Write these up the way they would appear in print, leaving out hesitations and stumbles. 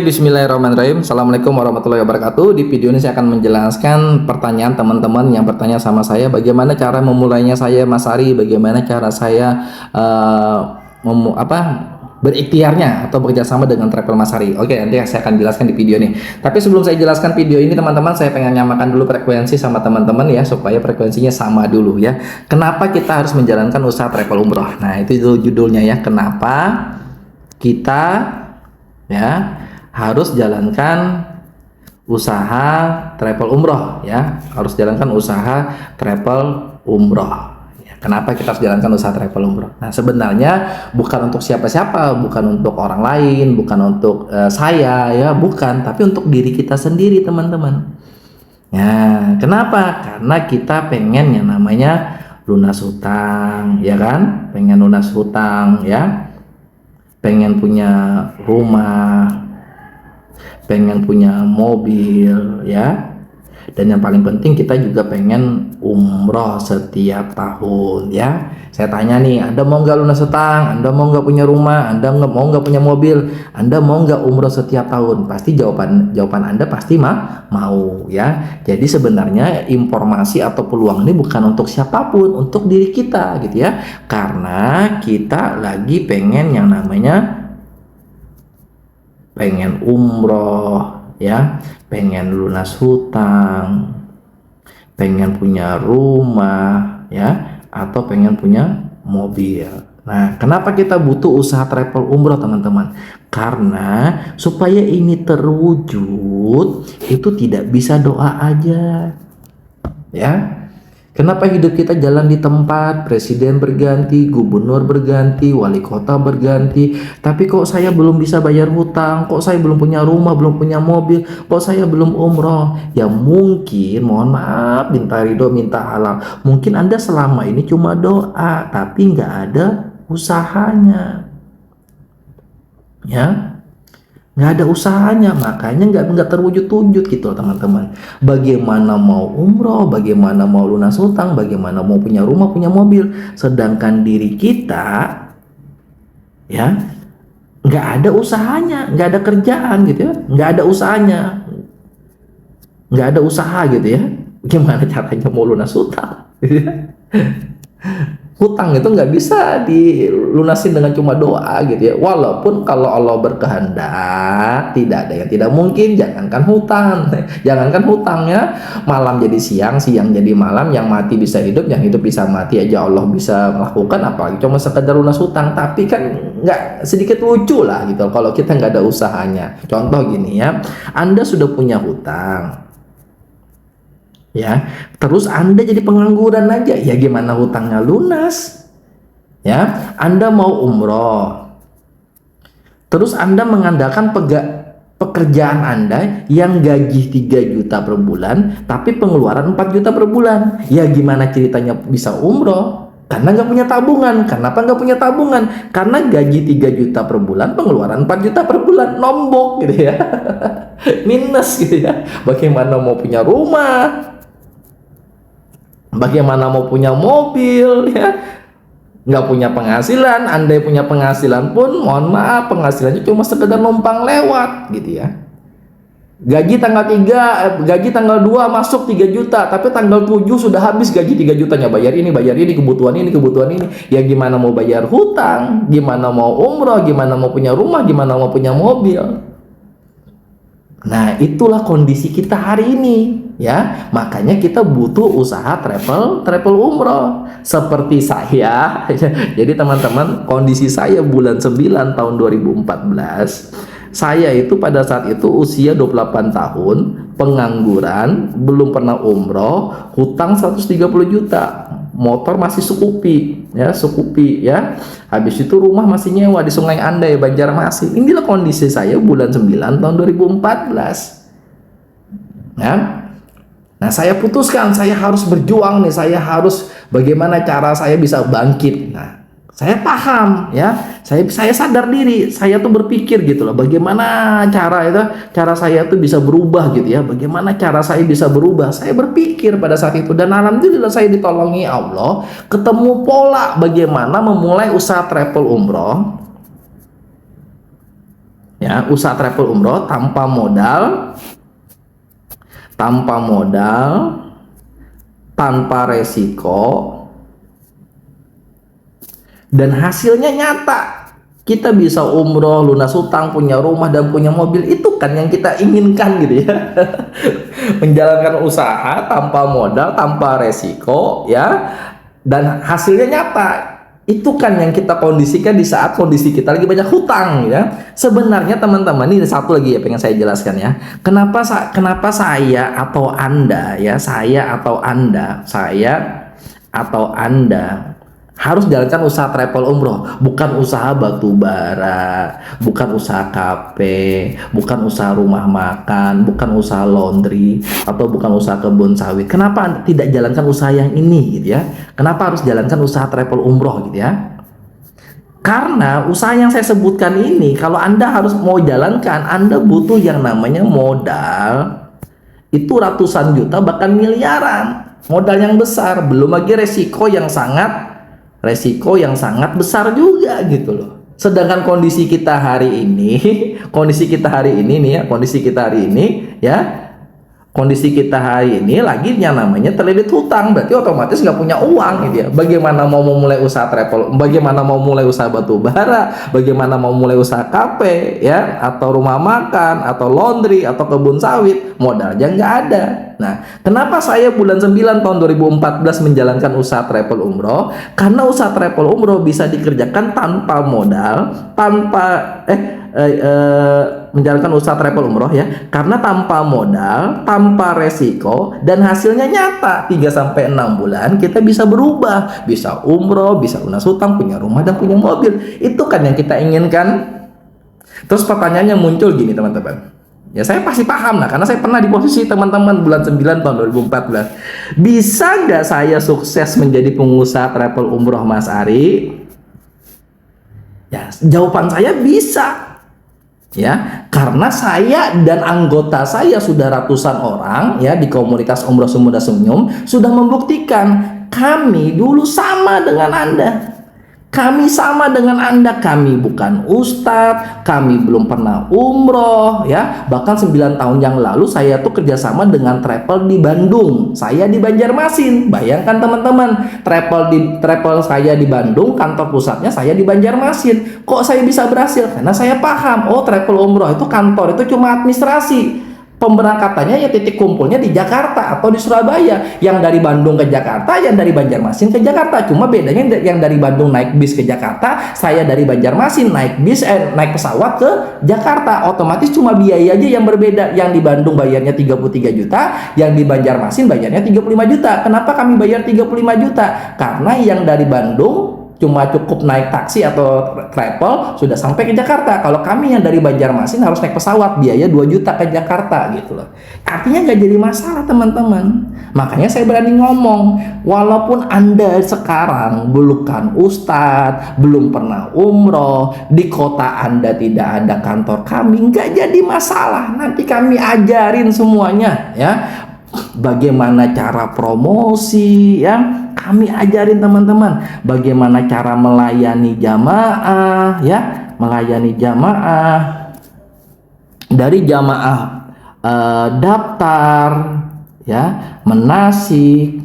Bismillahirrahmanirrahim. Assalamualaikum warahmatullahi wabarakatuh. Di video ini saya akan menjelaskan pertanyaan teman-teman yang bertanya sama saya, bagaimana cara memulainya saya, Mas Ari, bagaimana cara saya eh, berikhtiarnya atau bekerjasama dengan Travel Mas Ari. Oke, nanti saya akan jelaskan di video ini. Tapi sebelum saya jelaskan video ini, teman-teman, saya pengen nyamakan dulu frekuensi sama teman-teman ya, supaya frekuensinya sama dulu ya. Kenapa kita harus menjalankan usaha travel umroh? Nah, itu judulnya ya. Kenapa kita ya harus jalankan usaha travel umroh ya, harus jalankan usaha travel umroh ya. Kenapa kita harus jalankan usaha travel umroh? Nah, sebenarnya bukan untuk siapa-siapa, bukan untuk orang lain, bukan untuk saya ya, bukan, tapi untuk diri kita sendiri, teman-teman ya. Kenapa? Karena kita pengen yang namanya lunas hutang ya kan, pengen lunas hutang ya, pengen punya rumah, pengen punya mobil ya, dan yang paling penting kita juga pengen umroh setiap tahun ya. Saya tanya nih, Anda mau nggak lunas hutang? Anda mau nggak punya rumah? Anda mau nggak punya mobil? Anda mau nggak umroh setiap tahun? Pasti jawaban Anda pasti mau ya. Jadi sebenarnya informasi atau peluang ini bukan untuk siapapun, untuk diri kita gitu ya, karena kita lagi pengen yang namanya pengen umroh ya, pengen lunas hutang, pengen punya rumah ya, atau pengen punya mobil. Nah, kenapa kita butuh usaha travel umroh, teman-teman? Karena supaya ini terwujud itu tidak bisa doa aja ya. Kenapa hidup kita jalan di tempat, presiden berganti, gubernur berganti, wali kota berganti, tapi kok saya belum bisa bayar hutang, kok saya belum punya rumah, belum punya mobil, kok saya belum umroh? Ya mungkin, mohon maaf, minta ridho, minta halal. Mungkin Anda selama ini cuma doa, tapi nggak ada usahanya. Ya, nggak ada usahanya, makanya nggak terwujud-wujud gitu teman-teman. Bagaimana mau umroh, bagaimana mau lunas hutang, bagaimana mau punya rumah, punya mobil, sedangkan diri kita ya nggak ada usahanya, nggak ada kerjaan gitu ya, nggak ada usahanya, nggak ada usaha gitu ya. Gimana caranya mau lunas hutang gitu ya? Hutang itu nggak bisa dilunasin dengan cuma doa gitu ya. Walaupun kalau Allah berkehendak tidak ada yang tidak mungkin. Jangankan hutang ya, malam jadi siang, siang jadi malam, yang mati bisa hidup, yang hidup bisa mati aja Allah bisa melakukan, apalagi cuma sekedar lunas hutang. Tapi kan nggak, sedikit lucu lah gitu kalau kita nggak ada usahanya. Contoh gini ya, Anda sudah punya hutang ya, terus Anda jadi pengangguran aja, ya gimana hutangnya lunas ya? Anda mau umroh, terus Anda mengandalkan pekerjaan Anda yang gaji 3 juta per bulan tapi pengeluaran 4 juta per bulan, ya gimana ceritanya bisa umroh? Karena nggak punya tabungan. Kenapa nggak punya tabungan? Karena gaji 3 juta per bulan, pengeluaran 4 juta per bulan, nombok gitu ya. Minus gitu ya. Bagaimana mau punya rumah, bagaimana mau punya mobil ya, nggak punya penghasilan. Andai punya penghasilan pun, mohon maaf, penghasilannya cuma sekedar numpang lewat gitu ya. Gaji tanggal 3, gaji tanggal 2 masuk 3 juta, tapi tanggal 7 sudah habis gaji 3 jutanya, bayar ini, kebutuhan ini, ya gimana mau bayar hutang, gimana mau umroh, gimana mau punya rumah, gimana mau punya mobil. Nah, itulah kondisi kita hari ini ya. Makanya kita butuh usaha travel umroh seperti saya. Jadi teman-teman, kondisi saya bulan 9 tahun 2014, saya itu pada saat itu usia 28 tahun, pengangguran, belum pernah umroh, hutang 130 juta, motor masih Scoopy ya. Habis itu rumah masih nyewa di Sungai Andai, Banjarmasin. Inilah kondisi saya bulan 9 tahun 2014 ya. Nah, saya putuskan saya harus berjuang nih, saya harus bagaimana cara saya bisa bangkit. Nah, saya paham ya, saya sadar diri, saya tuh berpikir gitu loh, bagaimana cara saya tuh bisa berubah gitu ya, bagaimana cara saya bisa berubah. Saya berpikir pada saat itu, dan alhamdulillah saya ditolongi Allah, ketemu pola bagaimana memulai usaha travel umroh Ya, usaha travel umroh tanpa modal, tanpa resiko, dan hasilnya nyata. Kita bisa umroh, lunas hutang, punya rumah dan punya mobil. Itu kan yang kita inginkan gitu ya. Menjalankan usaha tanpa modal, tanpa resiko, ya, dan hasilnya nyata. Itu kan yang kita kondisikan di saat kondisi kita lagi banyak hutang, ya. Sebenarnya teman-teman, ini satu lagi ya pengen saya jelaskan ya. Kenapa saya atau Anda ya, saya atau Anda harus jalankan usaha travel umroh, bukan usaha batu bara, bukan usaha kafe, bukan usaha rumah makan, bukan usaha laundry, atau bukan usaha kebun sawit. Kenapa Anda tidak jalankan usaha yang ini gitu ya? Kenapa harus jalankan usaha travel umroh gitu ya? Karena usaha yang saya sebutkan ini, kalau Anda harus mau jalankan, Anda butuh yang namanya modal. Itu ratusan juta bahkan miliaran. Modal yang besar, belum lagi resiko yang sangat besar juga gitu loh. Sedangkan kondisi kita hari ini lagi yang namanya terlilit hutang, berarti otomatis nggak punya uang gitu ya. Bagaimana mau mulai usaha travel, bagaimana mau mulai usaha batu bara, bagaimana mau mulai usaha kafe ya, atau rumah makan, atau laundry, atau kebun sawit, modalnya nggak ada. Nah, kenapa saya bulan 9 tahun 2014 menjalankan usaha travel umroh? Karena usaha travel umroh bisa dikerjakan tanpa modal, menjalankan usaha travel umroh ya, karena tanpa modal, tanpa resiko, dan hasilnya nyata. 3-6 bulan kita bisa berubah, bisa umroh, bisa lunas hutang, punya rumah dan punya mobil. Itu kan yang kita inginkan. Terus pertanyaannya muncul gini teman-teman, ya saya pasti paham lah, karena saya pernah di posisi teman-teman bulan 9 tahun 2014. Bisa nggak saya sukses menjadi pengusaha travel umroh, Mas Ari? Ya, jawaban saya bisa. Ya, karena saya dan anggota saya sudah ratusan orang ya di komunitas Umroh Semudah Senyum sudah membuktikan kami dulu sama dengan Anda. Kami sama dengan Anda, kami bukan ustadz, kami belum pernah umroh ya. Bahkan 9 tahun yang lalu saya tuh kerjasama dengan travel di Bandung, saya di Banjarmasin. Bayangkan teman-teman, travel saya di Bandung, kantor pusatnya saya di Banjarmasin. Kok saya bisa berhasil? Karena saya paham, oh travel umroh itu kantor itu cuma administrasi. Pemberangkatannya ya titik kumpulnya di Jakarta atau di Surabaya. Yang dari Bandung ke Jakarta, yang dari Banjarmasin ke Jakarta. Cuma bedanya yang dari Bandung naik bis ke Jakarta, saya dari Banjarmasin naik pesawat ke Jakarta. Otomatis cuma biaya aja yang berbeda. Yang di Bandung bayarnya 33 juta, yang di Banjarmasin bayarnya 35 juta. Kenapa kami bayar 35 juta? Karena yang dari Bandung cuma cukup naik taksi atau travel sudah sampai ke Jakarta. Kalau kami yang dari Banjarmasin harus naik pesawat, biaya 2 juta ke Jakarta gitu loh. Artinya nggak jadi masalah teman-teman. Makanya saya berani ngomong, walaupun Anda sekarang bukan ustadz, belum pernah umroh, di kota Anda tidak ada kantor kami, nggak jadi masalah. Nanti kami ajarin semuanya ya. Bagaimana cara promosi ya, kami ajarin teman-teman bagaimana cara melayani jamaah ya, melayani jamaah dari jamaah daftar ya, menasik,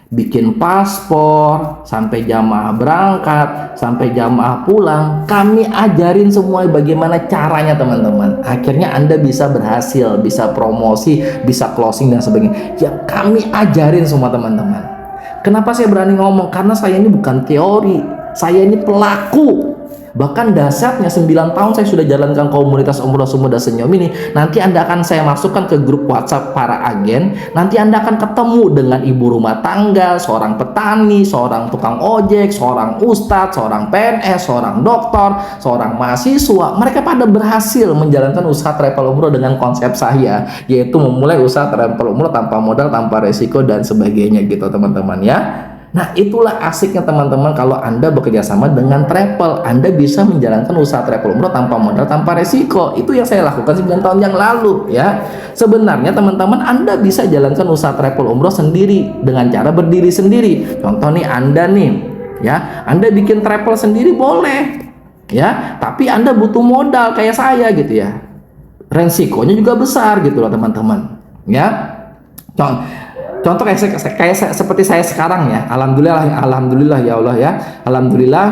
bikin paspor, sampai jamaah berangkat, sampai jamaah pulang. Kami ajarin semua bagaimana caranya teman-teman. Akhirnya Anda bisa berhasil, bisa promosi, bisa closing dan sebagainya. Ya kami ajarin semua teman-teman. Kenapa saya berani ngomong? Karena saya ini bukan teori, saya ini pelaku. Bahkan dahsyatnya 9 tahun saya sudah jalankan komunitas Umroh Semudah Senyum ini. Nanti Anda akan saya masukkan ke grup WhatsApp para agen. Nanti Anda akan ketemu dengan ibu rumah tangga, seorang petani, seorang tukang ojek, seorang ustadz, seorang PNS, seorang dokter, seorang mahasiswa. Mereka pada berhasil menjalankan usaha travel umroh dengan konsep saya, yaitu memulai usaha travel umroh tanpa modal, tanpa resiko dan sebagainya gitu teman-teman ya. Nah itulah asiknya teman-teman, kalau Anda bekerja sama dengan travel, Anda bisa menjalankan usaha travel umroh tanpa modal, tanpa resiko. Itu yang saya lakukan 9 tahun yang lalu ya. Sebenarnya teman-teman Anda bisa jalankan usaha travel umroh sendiri dengan cara berdiri sendiri. Contoh nih Anda nih ya, Anda bikin travel sendiri boleh ya, tapi Anda butuh modal kayak saya gitu ya. Resikonya juga besar gitu loh teman-teman, ya. Contoh seperti saya sekarang ya, alhamdulillah ya Allah ya, alhamdulillah,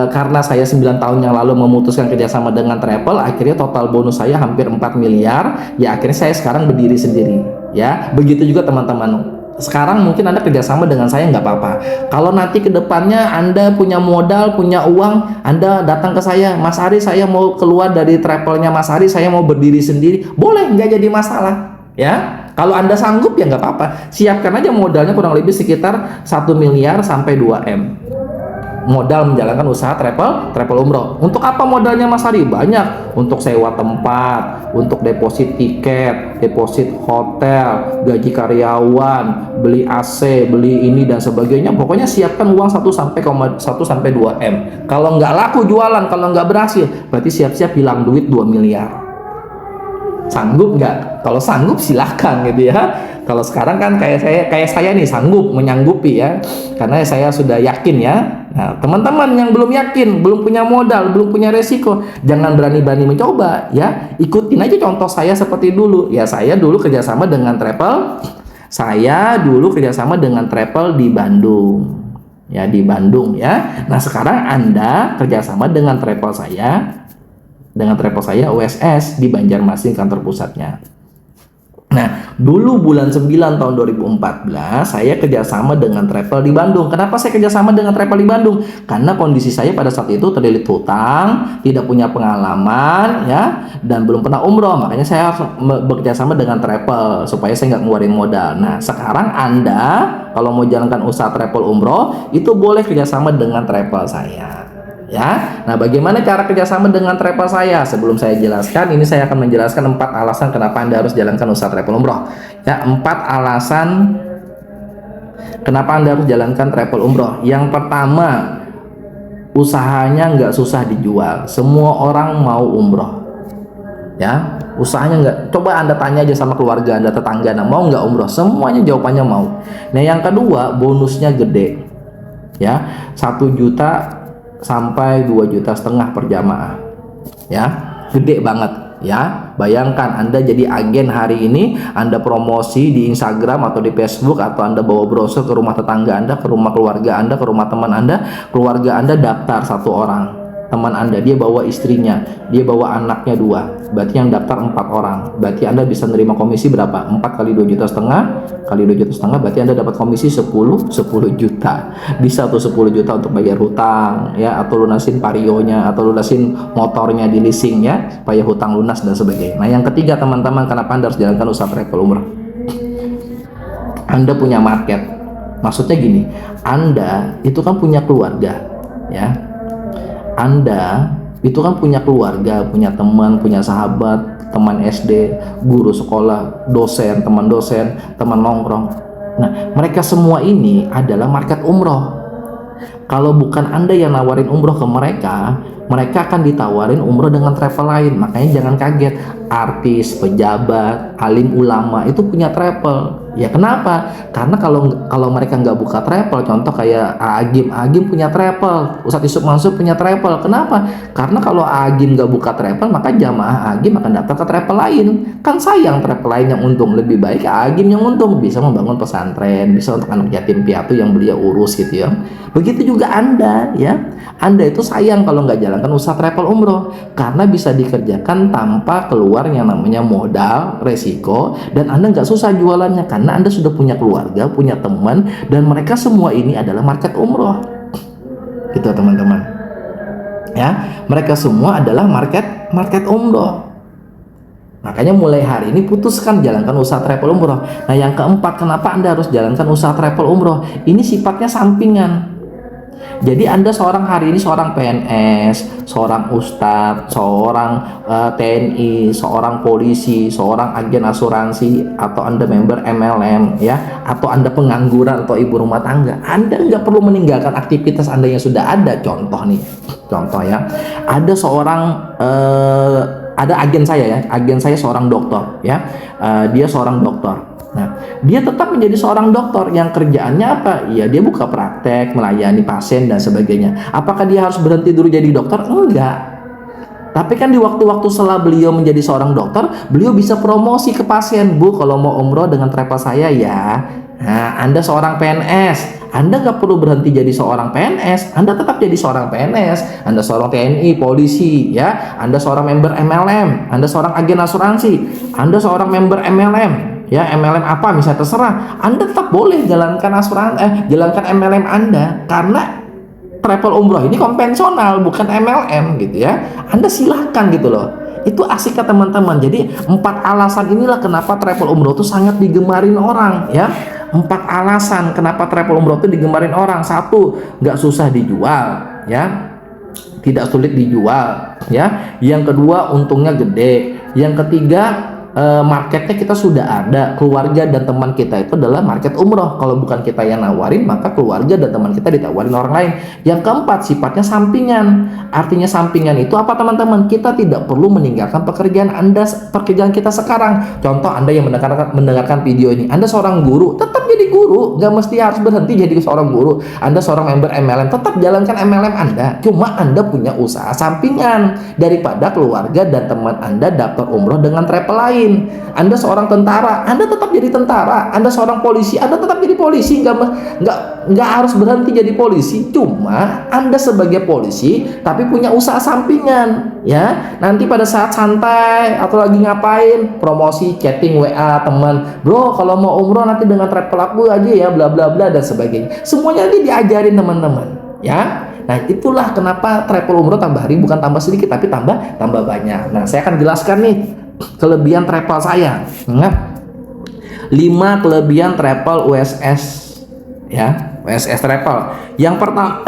karena saya 9 tahun yang lalu memutuskan kerjasama dengan travel, akhirnya total bonus saya hampir 4 miliar, ya akhirnya saya sekarang berdiri sendiri, ya. Begitu juga teman-teman. Sekarang mungkin Anda kerjasama dengan saya nggak apa-apa. Kalau nanti kedepannya Anda punya modal, punya uang, Anda datang ke saya, Mas Ari, saya mau keluar dari travelnya Mas Ari, saya mau berdiri sendiri, boleh, nggak jadi masalah, ya. Kalau Anda sanggup ya nggak apa-apa, siapkan aja modalnya kurang lebih sekitar 1 miliar sampai 2 M. Modal menjalankan usaha travel umroh. Untuk apa modalnya Mas Ari? Banyak. Untuk sewa tempat, untuk deposit tiket, deposit hotel, gaji karyawan, beli AC, beli ini dan sebagainya. Pokoknya siapkan uang 1 sampai 2 M. Kalau nggak laku jualan, kalau nggak berhasil, berarti siap-siap hilang duit 2 miliar. Sanggup nggak? Kalau sanggup silahkan gitu ya. Kalau sekarang kan kayak saya nih sanggup menyanggupi ya, karena saya sudah yakin ya. Nah, teman-teman yang belum yakin, belum punya modal, belum punya resiko, jangan berani-berani mencoba ya. Ikutin aja contoh saya seperti dulu ya. Saya dulu kerjasama dengan travel di Bandung ya, di Bandung ya. Nah sekarang Anda kerjasama dengan travel saya OSS di Banjarmasin kantor pusatnya. Nah, dulu bulan 9 tahun 2014 saya kerjasama dengan travel di Bandung. Kenapa saya kerjasama dengan travel di Bandung? Karena kondisi saya pada saat itu terlilit hutang, tidak punya pengalaman ya, dan belum pernah umroh. Makanya saya harus bekerjasama dengan travel supaya saya nggak ngeluarin modal. Nah, sekarang Anda kalau mau jalankan usaha travel umroh itu boleh kerjasama dengan travel saya. Ya, nah bagaimana cara kerjasama dengan travel saya? Sebelum saya jelaskan, ini saya akan menjelaskan 4 alasan kenapa Anda harus jalankan usaha travel umroh. Ya, 4 alasan kenapa Anda harus jalankan travel umroh. Yang pertama, usahanya nggak susah dijual. Semua orang mau umroh. Ya, usahanya nggak. Coba Anda tanya aja sama keluarga Anda, tetangga Anda, mau nggak umroh? Semuanya jawabannya mau. Nah, yang kedua, bonusnya gede. Ya, 1 juta sampai 2,5 juta per jamaah ya, gede banget ya. Bayangkan Anda jadi agen hari ini, Anda promosi di Instagram atau di Facebook, atau Anda bawa brosur ke rumah tetangga Anda, ke rumah keluarga Anda, ke rumah teman Anda. Keluarga Anda daftar 1 orang, teman Anda dia bawa istrinya, dia bawa anaknya 2, berarti yang daftar 4 orang. Berarti Anda bisa nerima komisi berapa? 4 kali 2,5 juta kali 2,5 juta, berarti Anda dapat komisi 10 juta. Bisa tuh 10 juta untuk bayar hutang ya, atau lunasin varionya, atau lunasin motornya di leasing ya, supaya hutang lunas dan sebagainya. Nah, yang ketiga teman-teman, kenapa Anda harus jalankan usaha travel umroh? Anda punya market. Maksudnya gini, Anda itu kan punya keluarga ya. Anda itu kan punya keluarga, punya teman, punya sahabat, teman SD, guru sekolah, dosen, teman nongkrong. Nah, mereka semua ini adalah market umroh. Kalau bukan Anda yang nawarin umroh ke mereka, mereka akan ditawarin umroh dengan travel lain. Makanya jangan kaget, artis, pejabat, alim ulama itu punya travel. Ya kenapa? Karena kalau mereka nggak buka travel, contoh kayak Agim punya travel, Ustadz Yusuf Mansur punya travel. Kenapa? Karena kalau Agim nggak buka travel, maka jamaah Agim akan datang ke travel lain. Kan sayang travel lain yang untung, lebih baik Agim yang untung, bisa membangun pesantren, bisa untuk anak yatim piatu yang beliau urus gitu ya. Begitu juga Anda ya. Anda itu sayang kalau nggak jalankan usaha travel umroh, karena bisa dikerjakan tanpa keluar yang namanya modal, resiko, dan Anda nggak susah jualannya karena Anda sudah punya keluarga, punya teman, dan mereka semua ini adalah market umroh. Gitu teman-teman. Ya, mereka semua adalah market umroh. Makanya mulai hari ini putuskan jalankan usaha travel umroh. Nah, yang keempat, kenapa Anda harus jalankan usaha travel umroh? Ini sifatnya sampingan. Jadi Anda hari ini seorang PNS, seorang ustadz, seorang TNI, seorang polisi, seorang agen asuransi, atau Anda member MLM ya, atau Anda pengangguran atau ibu rumah tangga. Anda nggak perlu meninggalkan aktivitas Anda yang sudah ada. Contoh ya, ada agen saya seorang dokter ya, dia seorang dokter. Nah, dia tetap menjadi seorang dokter yang kerjaannya apa? Ya, dia buka praktek, melayani pasien dan sebagainya. Apakah dia harus berhenti dulu jadi dokter? Enggak. Tapi kan di waktu-waktu setelah beliau menjadi seorang dokter, beliau bisa promosi ke pasien. Bu, kalau mau umroh dengan travel saya ya. Nah, Anda seorang PNS, Anda nggak perlu berhenti jadi seorang PNS. Anda tetap jadi seorang PNS. Anda seorang TNI, polisi, ya. Anda seorang member MLM. Anda seorang agen asuransi. Anda seorang member MLM. Ya, MLM apa misalnya terserah. Anda tetap boleh jalankan jalankan MLM Anda karena travel umroh ini konvensional, bukan MLM gitu ya. Anda silahkan gitu loh. Itu asik ke teman-teman. Jadi 4 alasan inilah kenapa travel umroh itu sangat digemarin orang ya. 4 alasan kenapa travel umroh itu digemarin orang. 1, nggak susah dijual ya. Tidak sulit dijual ya. Yang kedua, untungnya gede. Yang ketiga, marketnya kita sudah ada, keluarga dan teman kita itu adalah market umroh. Kalau bukan kita yang nawarin, maka keluarga dan teman kita ditawarin orang lain. Yang keempat, sifatnya sampingan. Artinya sampingan itu apa teman-teman? Kita tidak perlu meninggalkan pekerjaan kita sekarang. Contoh, Anda yang mendengarkan video ini, Anda seorang guru, tetap jadi guru, nggak mesti harus berhenti jadi seorang guru. Anda seorang member MLM, tetap jalankan MLM Anda. Cuma Anda punya usaha sampingan daripada keluarga dan teman Anda daftar umroh dengan travel lain. Anda seorang tentara, Anda tetap jadi tentara. Anda seorang polisi, Anda tetap jadi polisi. Nggak harus berhenti jadi polisi. Cuma Anda sebagai polisi, tapi punya usaha sampingan, ya. Nanti pada saat santai atau lagi ngapain, promosi, chatting WA teman, bro, kalau mau umroh nanti dengan travel aku aja ya, bla bla bla dan sebagainya. Semuanya nanti diajarin teman-teman, ya. Nah, itulah kenapa travel umroh tambah hari bukan tambah sedikit, tapi tambah banyak. Nah, saya akan jelaskan nih kelebihan travel saya. Ingat, 5 kelebihan travel USS ya, USS Travel. Yang pertama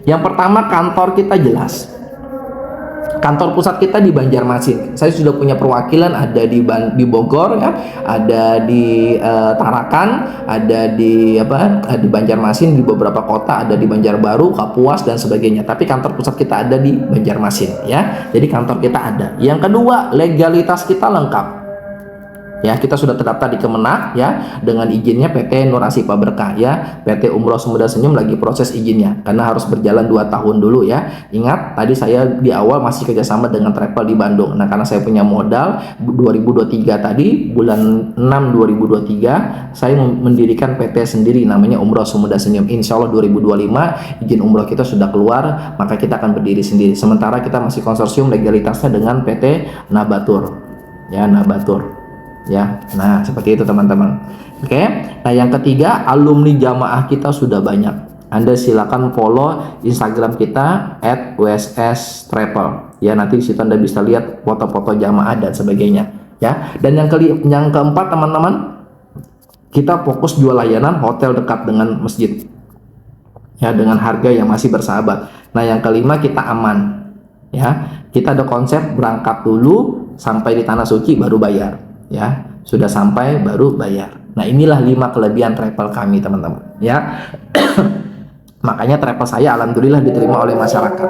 yang pertama, kantor kita jelas. Kantor pusat kita di Banjarmasin. Saya sudah punya perwakilan, ada di Bogor ya, ada di Tarakan, ada di Banjarmasin, di beberapa kota, ada di Banjarbaru, Kapuas dan sebagainya. Tapi kantor pusat kita ada di Banjarmasin ya. Jadi kantor kita ada. Yang kedua, legalitas kita lengkap. Ya, kita sudah terdaftar di Kemenak ya, dengan izinnya PT Nur Asifa Berkah ya. PT Umroh Sumber Senyum lagi proses izinnya karena harus berjalan 2 tahun dulu ya. Ingat, tadi saya di awal masih kerjasama dengan travel di Bandung. Nah, karena saya punya modal 2023 tadi, bulan 6 2023 saya mendirikan PT sendiri namanya Umroh Sumber Senyum. Insya Allah 2025 izin umroh kita sudah keluar, maka kita akan berdiri sendiri. Sementara kita masih konsorsium legalitasnya dengan PT Nabatur ya, Nabatur ya. Nah, seperti itu teman-teman. Oke. Nah, yang ketiga, alumni jamaah kita sudah banyak. Anda silakan follow Instagram kita @USS_Travel ya. Nanti di situ Anda bisa lihat foto-foto jamaah dan sebagainya ya. Dan yang keempat teman-teman, kita fokus jual layanan hotel dekat dengan masjid ya, dengan harga yang masih bersahabat. Nah, yang kelima, kita aman ya. Kita ada konsep berangkat dulu sampai di tanah suci baru bayar ya. Sudah sampai baru bayar. Nah, inilah 5 kelebihan travel kami teman-teman ya. Makanya travel saya alhamdulillah diterima oleh masyarakat.